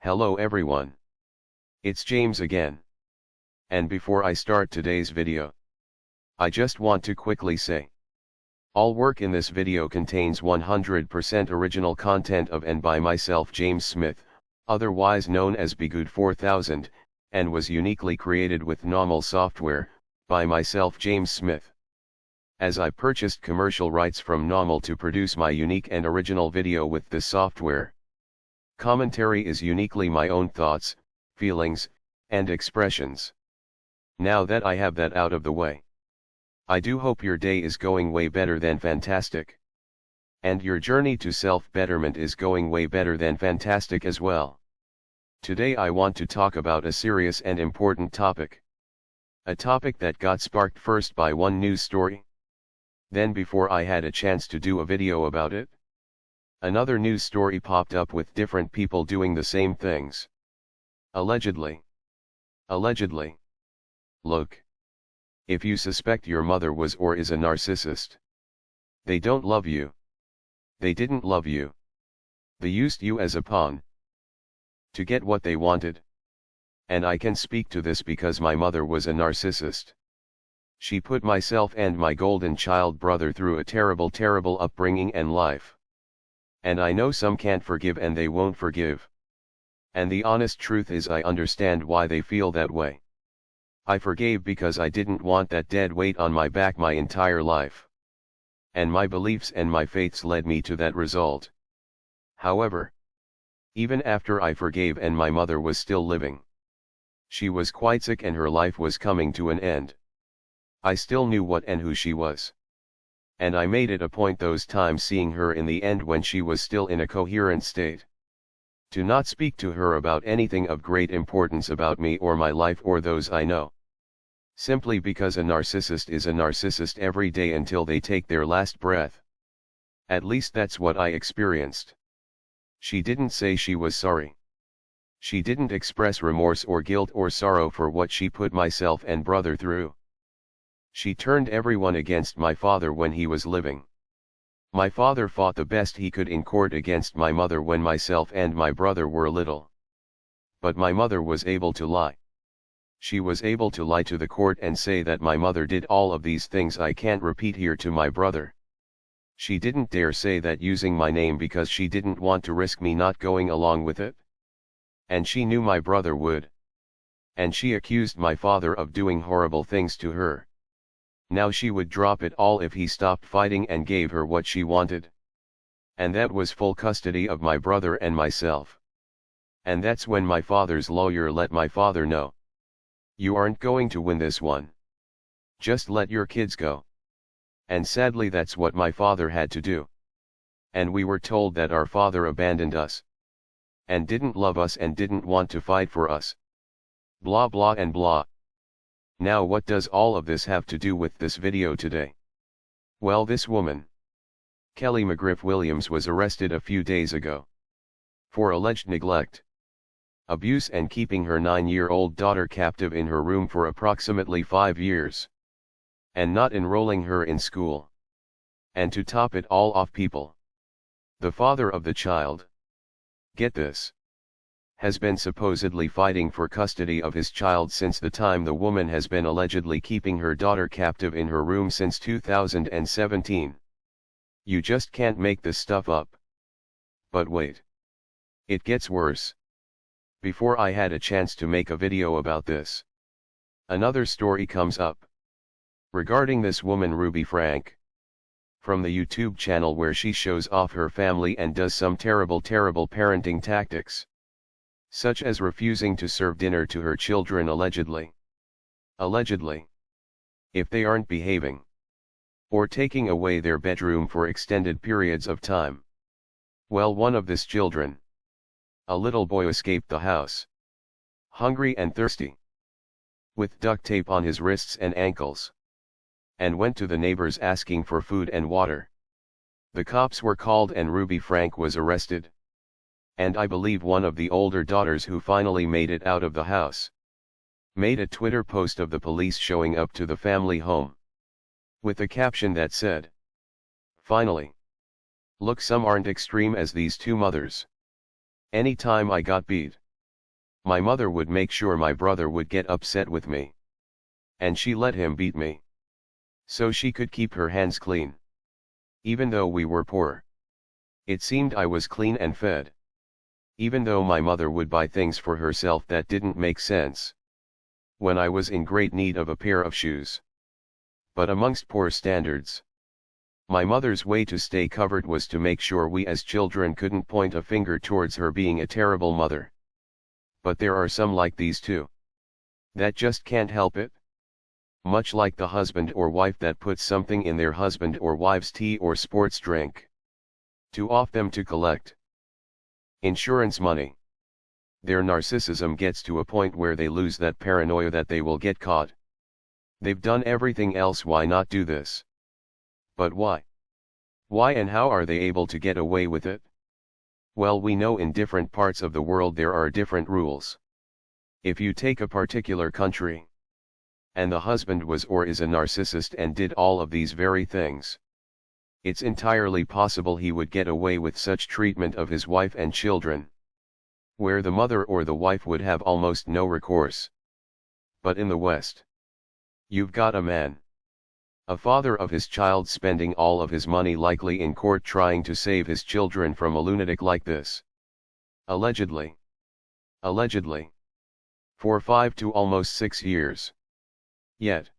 Hello everyone. It's James again. And before I start today's video, I just want to quickly say, all work in this video contains 100% original content of and by myself James Smith, otherwise known as Bgood 4000, and was uniquely created with NAWMAL software, by myself James Smith. As I purchased commercial rights from NAWMAL to produce my unique and original video with this software. Commentary is uniquely my own thoughts, feelings, and expressions. Now that I have that out of the way, I do hope your day is going way better than fantastic. And your journey to self-betterment is going way better than fantastic as well. Today I want to talk about a serious and important topic. A topic that got sparked first by one news story. Then before I had a chance to do a video about it, another news story popped up with different people doing the same things. Allegedly. Look. If you suspect your mother was or is a narcissist, they don't love you. They didn't love you. They used you as a pawn to get what they wanted. And I can speak to this because my mother was a narcissist. She put myself and my golden child brother through a terrible upbringing and life. And I know some can't forgive and they won't forgive. And the honest truth is I understand why they feel that way. I forgave because I didn't want that dead weight on my back my entire life. And my beliefs and my faiths led me to that result. However, even after I forgave and my mother was still living, she was quite sick and her life was coming to an end. I still knew what and who she was. And I made it a point those times seeing her in the end when she was still in a coherent state, to not speak to her about anything of great importance about me or my life or those I know. Simply because a narcissist is a narcissist every day until they take their last breath. At least that's what I experienced. She didn't say she was sorry. She didn't express remorse or guilt or sorrow for what she put myself and brother through. She turned everyone against my father when he was living. My father fought the best he could in court against my mother when myself and my brother were little. But my mother was able to lie. She was able to lie to the court and say that my mother did all of these things I can't repeat here to my brother. She didn't dare say that using my name because she didn't want to risk me not going along with it. And she knew my brother would. And she accused my father of doing horrible things to her. Now she would drop it all if he stopped fighting and gave her what she wanted. And that was full custody of my brother and myself. And that's when my father's lawyer let my father know. You aren't going to win this one. Just let your kids go. And sadly that's what my father had to do. And we were told that our father abandoned us. And didn't love us and didn't want to fight for us. Blah blah and blah. Now what does all of this have to do with this video today? Well, this woman, Kelly McGriff Williams, was arrested a few days ago for alleged neglect, abuse and keeping her 9-year-old daughter captive in her room for approximately 5 years. And not enrolling her in school. And to top it all off, people, the father of the child, get this, has been supposedly fighting for custody of his child since the time the woman has been allegedly keeping her daughter captive in her room since 2017. You just can't make this stuff up. But wait. It gets worse. Before I had a chance to make a video about this, another story comes up. Regarding this woman Ruby Frank. From the YouTube channel where she shows off her family and does some terrible parenting tactics. Such as refusing to serve dinner to her children allegedly. If they aren't behaving. Or taking away their bedroom for extended periods of time. Well, one of these children, a little boy, escaped the house. Hungry and thirsty. With duct tape on his wrists and ankles. And went to the neighbors asking for food and water. The cops were called and Ruby Frank was arrested. And I believe one of the older daughters who finally made it out of the house made a Twitter post of the police showing up to the family home. With a caption that said, "Finally. Look, some aren't extreme as these two mothers. Anytime I got beat. My mother would make sure my brother would get upset with me. And she let him beat me. So she could keep her hands clean. Even though we were poor. It seemed I was clean and fed. Even though my mother would buy things for herself that didn't make sense. When I was in great need of a pair of shoes. But amongst poor standards. My mother's way to stay covered was to make sure we as children couldn't point a finger towards her being a terrible mother. But there are some like these too. That just can't help it. Much like the husband or wife that puts something in their husband or wife's tea or sports drink. To off them to collect insurance money. Their narcissism gets to a point where they lose that paranoia that they will get caught. They've done everything else, why not do this? But why? Why and how are they able to get away with it? Well, we know in different parts of the world there are different rules. If you take a particular country, and the husband was or is a narcissist and did all of these very things, it's entirely possible he would get away with such treatment of his wife and children, where the mother or the wife would have almost no recourse. But in the West, you've got a man, a father of his child, spending all of his money likely in court trying to save his children from a lunatic like this. Allegedly. Allegedly. For 5 to almost 6 years. Yet,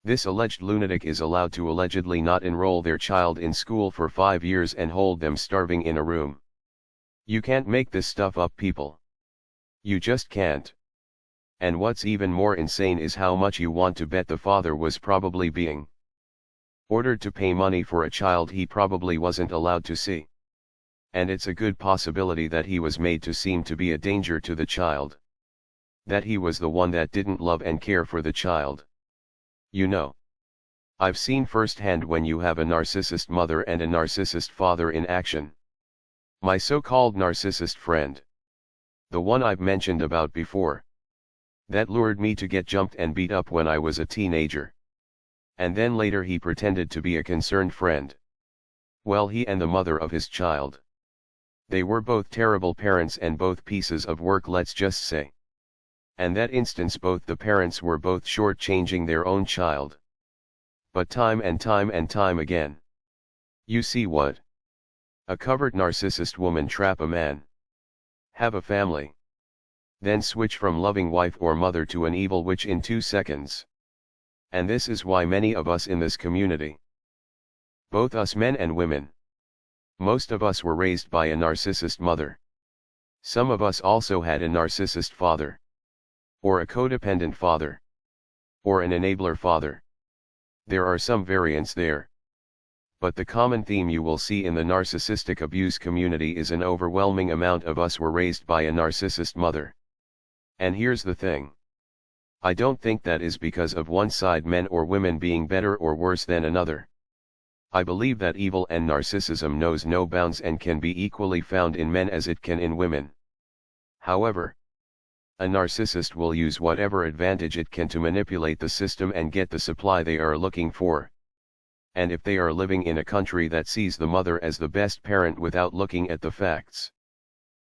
this alleged lunatic is allowed to allegedly not enroll their child in school for 5 years and hold them starving in a room. You can't make this stuff up, people. You just can't. And what's even more insane is how much you want to bet the father was probably being ordered to pay money for a child he probably wasn't allowed to see. And it's a good possibility that he was made to seem to be a danger to the child. That he was the one that didn't love and care for the child. You know, I've seen firsthand when you have a narcissist mother and a narcissist father in action. My so-called narcissist friend. The one I've mentioned about before. That lured me to get jumped and beat up when I was a teenager. And then later he pretended to be a concerned friend. Well, he and the mother of his child. They were both terrible parents and both pieces of work, let's just say. And that instance both the parents were both short-changing their own child. But time and time again. You see what? A covert narcissist woman trap a man. Have a family. Then switch from loving wife or mother to an evil witch in 2 seconds. And this is why many of us in this community, both us men and women, most of us were raised by a narcissist mother. Some of us also had a narcissist father. Or a codependent father. Or an enabler father. There are some variants there. But the common theme you will see in the narcissistic abuse community is an overwhelming amount of us were raised by a narcissist mother. And here's the thing. I don't think that is because of one side, men or women being better or worse than another. I believe that evil and narcissism knows no bounds and can be equally found in men as it can in women. However, a narcissist will use whatever advantage it can to manipulate the system and get the supply they are looking for. And if they are living in a country that sees the mother as the best parent without looking at the facts,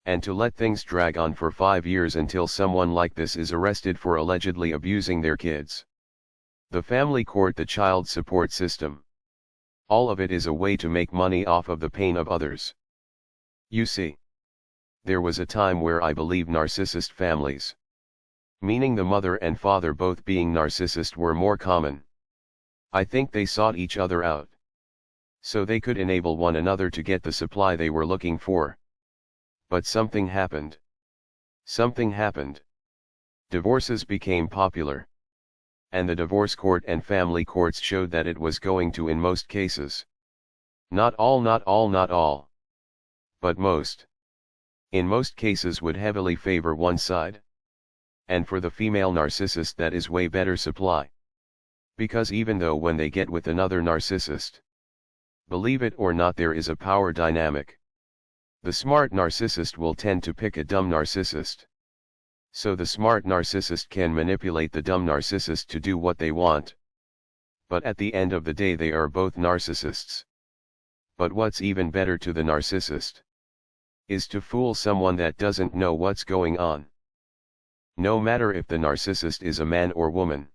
and to let things drag on for 5 years until someone like this is arrested for allegedly abusing their kids. The family court, the child support system. All of it is a way to make money off of the pain of others. You see, there was a time where I believe narcissist families, meaning the mother and father both being narcissist, were more common. I think they sought each other out, so they could enable one another to get the supply they were looking for. But something happened. Something happened. Divorces became popular. And the divorce court and family courts showed that it was going to, in most cases. Not all. But most. In most cases would heavily favor one side. And for the female narcissist, that is way better supply. Because even though when they get with another narcissist, believe it or not, there is a power dynamic. The smart narcissist will tend to pick a dumb narcissist. So the smart narcissist can manipulate the dumb narcissist to do what they want. But at the end of the day they are both narcissists. But what's even better to the narcissist is to fool someone that doesn't know what's going on. No matter if the narcissist is a man or woman.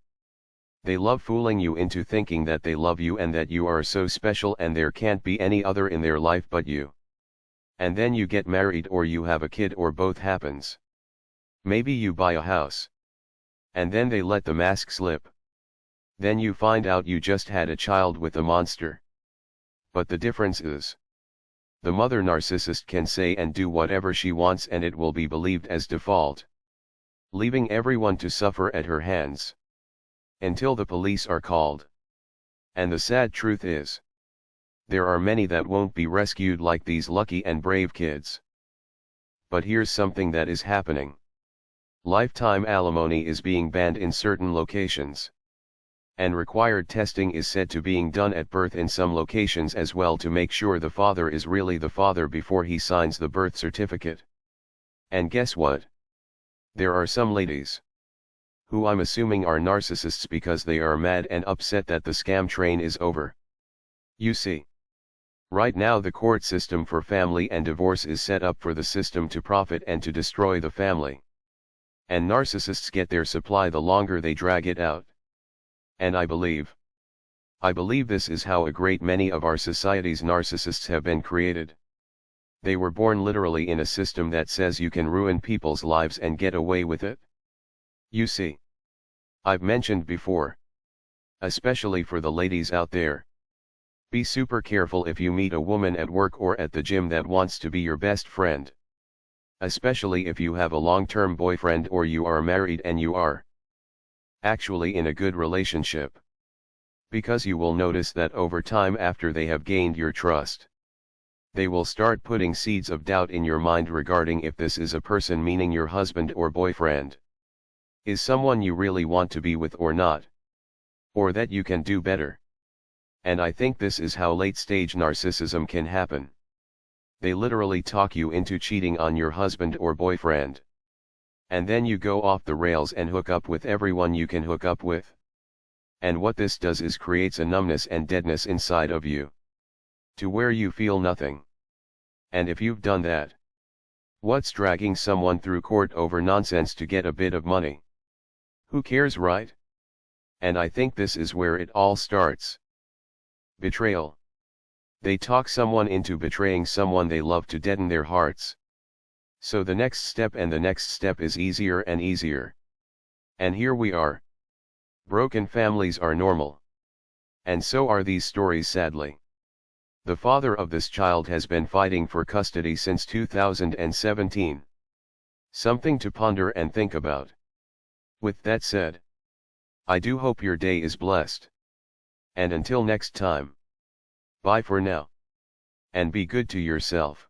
They love fooling you into thinking that they love you and that you are so special and there can't be any other in their life but you. And then you get married or you have a kid or both happens. Maybe you buy a house. And then they let the mask slip. Then you find out you just had a child with a monster. But the difference is, the mother narcissist can say and do whatever she wants and it will be believed as default, leaving everyone to suffer at her hands. Until the police are called. And the sad truth is, there are many that won't be rescued like these lucky and brave kids. But here's something that is happening. Lifetime alimony is being banned in certain locations. And required testing is said to being done at birth in some locations as well to make sure the father is really the father before he signs the birth certificate. And guess what? There are some ladies, who I'm assuming are narcissists because they are mad and upset that the scam train is over. You see, right now the court system for family and divorce is set up for the system to profit and to destroy the family. And narcissists get their supply the longer they drag it out. And I believe this is how a great many of our society's narcissists have been created. They were born literally in a system that says you can ruin people's lives and get away with it. You see, I've mentioned before, especially for the ladies out there, be super careful if you meet a woman at work or at the gym that wants to be your best friend. Especially if you have a long-term boyfriend or you are married and you are actually in a good relationship. Because you will notice that over time after they have gained your trust, they will start putting seeds of doubt in your mind regarding if this is a person, meaning your husband or boyfriend, is someone you really want to be with or not, or that you can do better. And I think this is how late-stage narcissism can happen. They literally talk you into cheating on your husband or boyfriend. And then you go off the rails and hook up with everyone you can hook up with. And what this does is creates a numbness and deadness inside of you, to where you feel nothing. And if you've done that, what's dragging someone through court over nonsense to get a bit of money? Who cares, right? And I think this is where it all starts. Betrayal. They talk someone into betraying someone they love to deaden their hearts. So the next step and the next step is easier and easier. And here we are. Broken families are normal. And so are these stories, sadly. The father of this child has been fighting for custody since 2017. Something to ponder and think about. With that said, I do hope your day is blessed. And until next time, bye for now. And be good to yourself.